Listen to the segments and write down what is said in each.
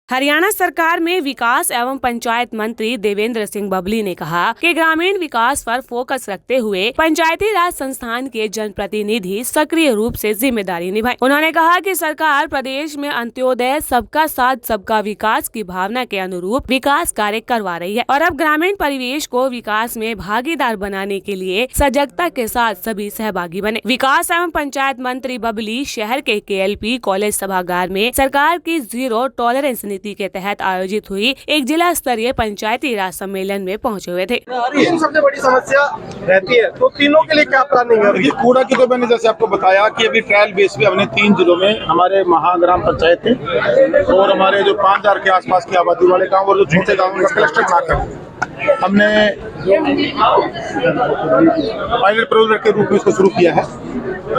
हरियाणा सरकार में विकास एवं पंचायत मंत्री देवेंद्र सिंह बबली ने कहा कि ग्रामीण विकास पर फोकस रखते हुए पंचायती राज संस्थान के जनप्रतिनिधि सक्रिय रूप से जिम्मेदारी निभाएं। उन्होंने कहा कि सरकार प्रदेश में अंत्योदय सबका साथ सबका विकास की भावना के अनुरूप विकास कार्य करवा रही है और अब ग्रामीण परिवेश को विकास में भागीदार बनाने के लिए सजगता के साथ सभी सहभागी बने। विकास एवं पंचायत मंत्री बबली शहर के KLP कॉलेज सभागार में सरकार की जीरो टॉलरेंस नीति के तहत आयोजित हुई एक जिला स्तरीय पंचायती राज सम्मेलन में पहुंचे हुए थे। सबसे बड़ी समस्या रहती है, तो तीनों के लिए क्या प्लानिंग है? कूड़ा की तो मैंने जैसे आपको बताया कि अभी ट्रायल बेस पे हमने 3 जिलों में हमारे महाग्राम पंचायत थे और हमारे जो 5000 के आसपास की आबादी वाले गाँव और जो छोटे गाँव का क्लस्टर बनाकर हमने पायलट प्रोजेक्ट के रूप में इसको शुरू किया है।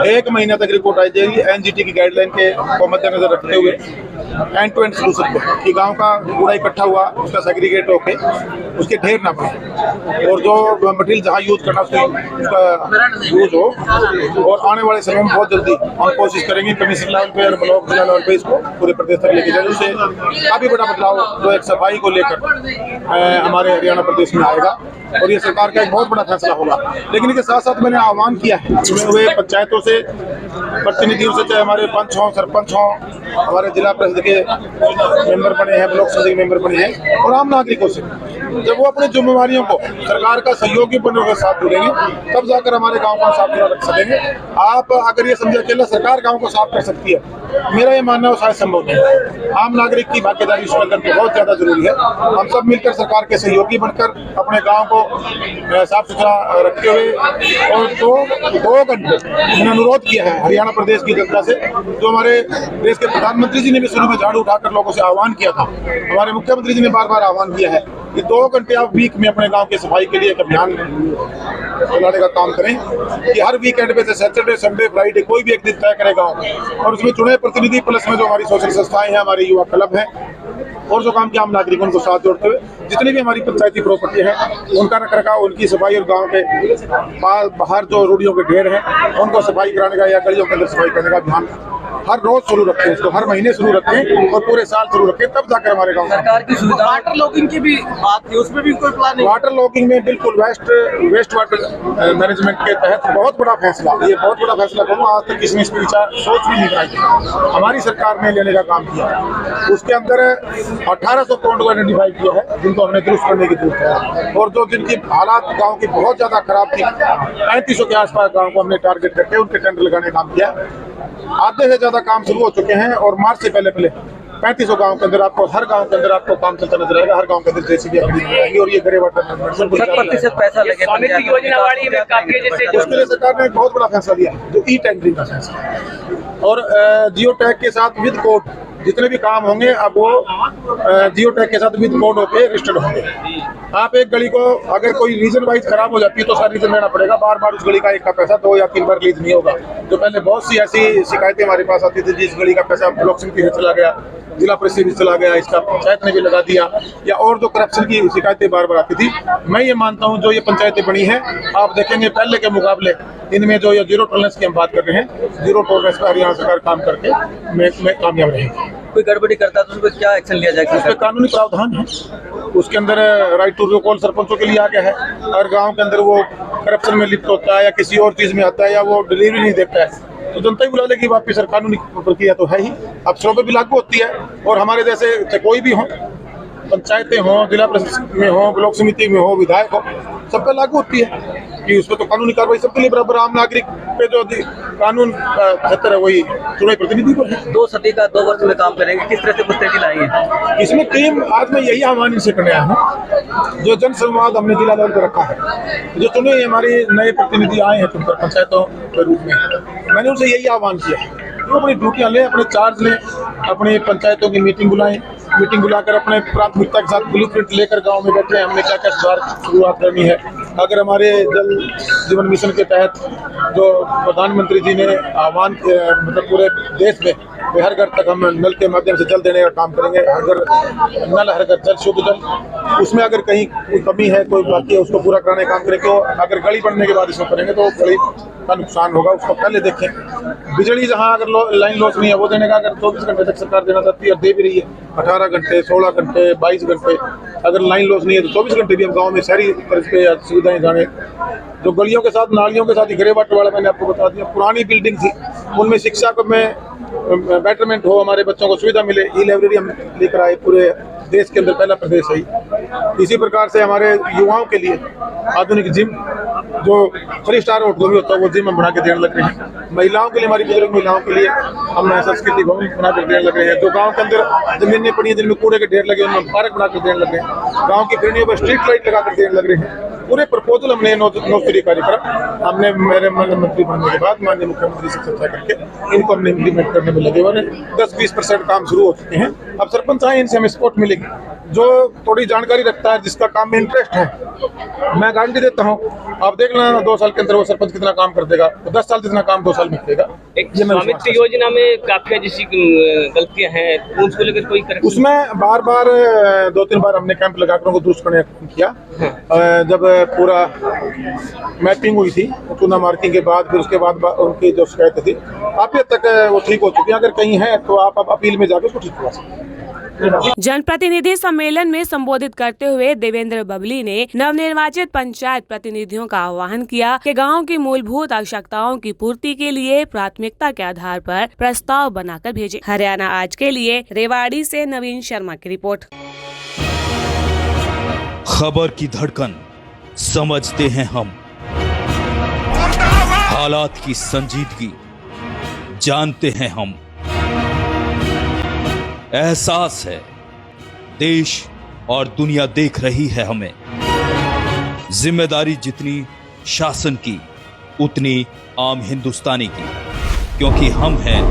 1 महीना तक रिपोर्ट आई जाएगी NGT की गाइडलाइन के को मद्देनजर रखते हुए एंड टू एंड सोल्यूशन पे कि गांव का कूड़ा इकट्ठा हुआ उसका सेग्रीगेट होके उसके ढेर ना पड़े और जो मटेरियल जहाँ यूज करना उसका यूज हो। और आने वाले समय में बहुत जल्दी हम कोशिश करेंगे कमिश्नर लेवल पे और ब्लॉक जिला लेवल पे इसको पूरे प्रदेश तक लेके जाने से काफी बड़ा बदलाव जो एक सफाई को लेकर हमारे हरियाणा प्रदेश में आएगा और ये सरकार का एक बहुत बड़ा फैसला होगा। लेकिन इसके साथ साथ मैंने आह्वान किया है चुने हुए पंचायतों से, प्रतिनिधियों से, चाहे हमारे पंच हों, सरपंच हों, हमारे जिला परिषद के मेंबर बने हैं, ब्लॉक समिति के मेंबर बने हैं और आम नागरिकों से, जब वो अपनी जिम्मेवारियों को सरकार का सहयोगी बनने के साथ जुड़ेंगे तब जाकर हमारे गाँव को साफ सुथरा रख सकेंगे। आप अगर ये समझे अकेला सरकार गाँव को साफ कर सकती है, मेरा ये मानना है शायद संभव नहीं। आम नागरिक की भागीदारी इसके अंदर बहुत ज्यादा जरूरी है। हम सब मिलकर सरकार के सहयोगी बनकर अपने गांव को साफ सुथरा रखते हुए और 2 घंटे मैंने अनुरोध किया है हरियाणा प्रदेश की जनता से, जो हमारे देश के प्रधानमंत्री जी ने भी शुरू में झाड़ू उठाकर लोगों से आह्वान किया था, हमारे मुख्यमंत्री जी ने बार बार आह्वान किया है कि 2 घंटे आप वीक में अपने गाँव की सफाई के लिए एक अभियान चलाने का काम करें कि हर वीकेंड पे से सैटरडे, संडे, फ्राइडे कोई भी एक दिन तय करेगा और उसमें चुने प्रतिनिधि प्लस में जो हमारी सोशल संस्थाएं हैं, हमारे युवा क्लब हैं और जो काम के आम नागरिकों को साथ जोड़ते हुए जितनी भी हमारी पंचायती प्रॉपर्टी है उनका रखरखाव, उनकी सफाई और गांव के बाहर जो रोडियों के ढेर हैं उनको सफाई कराने का या गलियों के अंदर सफाई करने का अभियान हर रोज शुरू रखें, उसको हर महीने शुरू रखें और पूरे साल शुरू रखें, तब जाकर हमारे गाँव सरकार की सुविधा। वाटर लॉगिंग की भी बात थी, उसमें भी कोई प्लान नहीं? वाटर लॉगिंग में बिल्कुल वेस्ट वाटर मैनेजमेंट के तहत बहुत बड़ा फैसला, ये बहुत बड़ा फैसला कहूँगा, आज तक किसी ने इस पर विचार सोच भी नहीं बनाई, हमारी सरकार ने लेने का काम किया। उसके अंदर 1800 पॉइंट को आइडेंटिफाई किया है जिनको हमने दुरुस्त करने की जरूरत है और जो जिनकी हालात गाँव की बहुत ज्यादा खराब थी 3500 के आसपास गाँव को हमने टारगेट करके उनके टेंडर लगाने का काम किया। आधे से ज्यादा काम शुरू हो चुके हैं और मार्च से पहले 3500 गांव के अंदर आपको हर गांव के अंदर आपको काम चलता नजर आएगा। हर गांव के अंदर JCB आएगी और ये ग्रे वाटर प्रतिशत पैसा लगे उसके लिए सरकार ने एक बहुत बड़ा फैसला लिया जो ई-टेंडरिंग का फैसला और जियो टैग के साथ विद कोड जितने भी काम होंगे अब वो जियो टैग के साथ विद कोड होके रजिस्टर्ड होंगे। आप एक गली को अगर कोई रीजन वाइज खराब हो जाती है तो सारा रीजन लेना पड़ेगा, बार बार उस गली का एक का पैसा 2 या 3 बार रिलीज नहीं होगा। तो पहले बहुत सी ऐसी शिकायतें हमारे पास आती थी, जिस गली का पैसा ब्लॉक समिति से चला गया, जिला परिषद भी चला गया, इसका पंचायत ने भी लगा दिया, या और जो करप्शन की शिकायतें बार बार आती थी। मैं ये मानता हूँ जो ये पंचायतें बनी है आप देखेंगे पहले के मुकाबले इनमें जो ये जीरो टॉलरेंस की हम बात कर रहे हैं, जीरो टॉलरेंस पर हरियाणा सरकार काम करके में कामयाब रहेगी। कोई गड़बड़ी करता है तो उस पर क्या एक्शन लिया जाएगा? उस पर कानूनी प्रावधान है, उसके अंदर राइट टू रिकॉल सरपंचों के लिए आ गया है। और गाँव के अंदर वो करप्शन में लिप्त होता है या किसी और चीज में आता है या वो डिलीवरी नहीं देता है तो जनता ही बुला लेगी वापिस। कानूनी प्रक्रिया तो है ही, अफसरों पर भी लागू होती है और हमारे जैसे कोई भी हो, पंचायतें हों, जिला परिषद में हो, ब्लॉक समिति में हो, विधायक हो, सब पे लागू होती है कि उसमें तो कानूनी कार्रवाई सबके लिए बराबर। आम नागरिक पे जो कानून बेहतर है वही चुनावी प्रतिनिधि को है। 2 सदी का 2 वर्ष में काम करेंगे, किस तरह से मुस्तैदी लाएंगे? इसमें टीम आज मैं यही आह्वान इनसे करने आया हूँ, जो जन संवाद हमने जिला लेवल पर रखा है, जो चुने हमारे नए प्रतिनिधि आए हैं चुनकर पंचायतों के रूप में, मैंने उनसे यही आह्वान किया है वो अपनी ड्यूटियाँ लें, अपने चार्ज लें, अपनी पंचायतों की मीटिंग बुलाएं, मीटिंग बुलाकर अपने प्राथमिकता के साथ ब्लूप्रिंट लेकर गांव में बैठे हमने क्या क्या सुधार शुरुआत करनी है। अगर हमारे जल जीवन मिशन के तहत जो प्रधानमंत्री जी ने आह्वान मतलब पूरे देश में कि हर घर तक हम नल के माध्यम से जल देने का काम करेंगे। हर घर जल, शुद्ध जल। उसमें अगर कहीं कोई कमी है, कोई बाकी है, उसको पूरा कराने का काम करें। क्यों अगर गली बनने के बाद इसको करेंगे तो गली का नुकसान होगा, उसको पहले देखें। बिजली जहाँ अगर लाइन लॉस नहीं है वो देने का अगर 24 घंटे तक सरकार देना चाहती है और दे भी रही है, 18 घंटे, 16 घंटे, 22 घंटे। अगर लाइन लॉस नहीं है तो 24 घंटे भी हम गाँव में शहरी तर्ज पे सुविधाएं जाने। जो गलियों के साथ, नालियों के साथ घिरे वाटर वाला मैंने आपको बता दिया, पुरानी बिल्डिंग थी, उनमें शिक्षा को में बेटरमेंट हो, हमारे बच्चों को सुविधा मिले। ई लाइब्रेरी हम लेकर आए, पूरे देश के अंदर पहला प्रदेश है। इसी प्रकार से हमारे युवाओं के लिए आधुनिक जिम, जो 3 स्टार होटल भी होता है, वो जिम हम बना के देने लग रहे हैं। महिलाओं के लिए, हमारी बुजुर्ग महिलाओं के लिए हम संस्कृति भवन बना कर देने लग रहे हैं। जो गाँव के अंदर जमीनें पड़ी हैं जिनमें कूड़े के ढेर लगे, उनमें पार्क बना कर देने लग रहे हैं। गाँव की फिरनियों पर स्ट्रीट लाइट लगा कर देने लग रहे हैं। पूरे प्रपोजल हमने 9 स्तरीय कार्यक्रम हमने मेरे मंत्री बनने के बाद माननीय मुख्यमंत्री से चर्चा करके इनको हमने इम्प्लीमेंट करने में लगे हुए हैं। 10-20% काम शुरू हो चुके हैं। अब सरपंच आए, इनसे हमें सपोर्ट मिलेगी। जो थोड़ी जानकारी रखता है, जिसका काम में इंटरेस्ट है, मैं गारंटी देता हूँ, आप देख लेना 2 साल के अंदर वो सरपंच कितना काम कर देगा। तो 10 साल जितना काम 2 साल में करेगा। एक स्वामित्व योजना में काफी जैसी गलतियां हैं, उसको लेकर कोई करेक्शन? उसमें बार-बार 2-3 बार हमने कैंप लगाकर उनको दुरुस्त करने का काम किया। जब पूरा मैपिंग हुई थी, चूना मार्किंग के बाद, फिर उसके बाद उनकी जो शिकायतें थी काफी हद तक वो ठीक हो चुकी है। अगर कहीं है तो आप अब अपील में जाकर उसको ठीक करवा सकते हैं। जनप्रतिनिधि सम्मेलन में संबोधित करते हुए देवेंद्र बबली ने नवनिर्वाचित पंचायत प्रतिनिधियों का आह्वान किया कि गांव की मूलभूत आवश्यकताओं की पूर्ति के लिए प्राथमिकता के आधार पर प्रस्ताव बनाकर भेजें। हरियाणा आज के लिए रेवाड़ी से नवीन शर्मा की रिपोर्ट। खबर की धड़कन समझते हैं हम, हालात की संजीदगी जानते हैं हम। एहसास है देश और दुनिया देख रही है हमें। जिम्मेदारी जितनी शासन की, उतनी आम हिंदुस्तानी की, क्योंकि हम हैं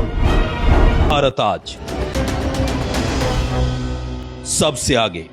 भारत आज सबसे आगे।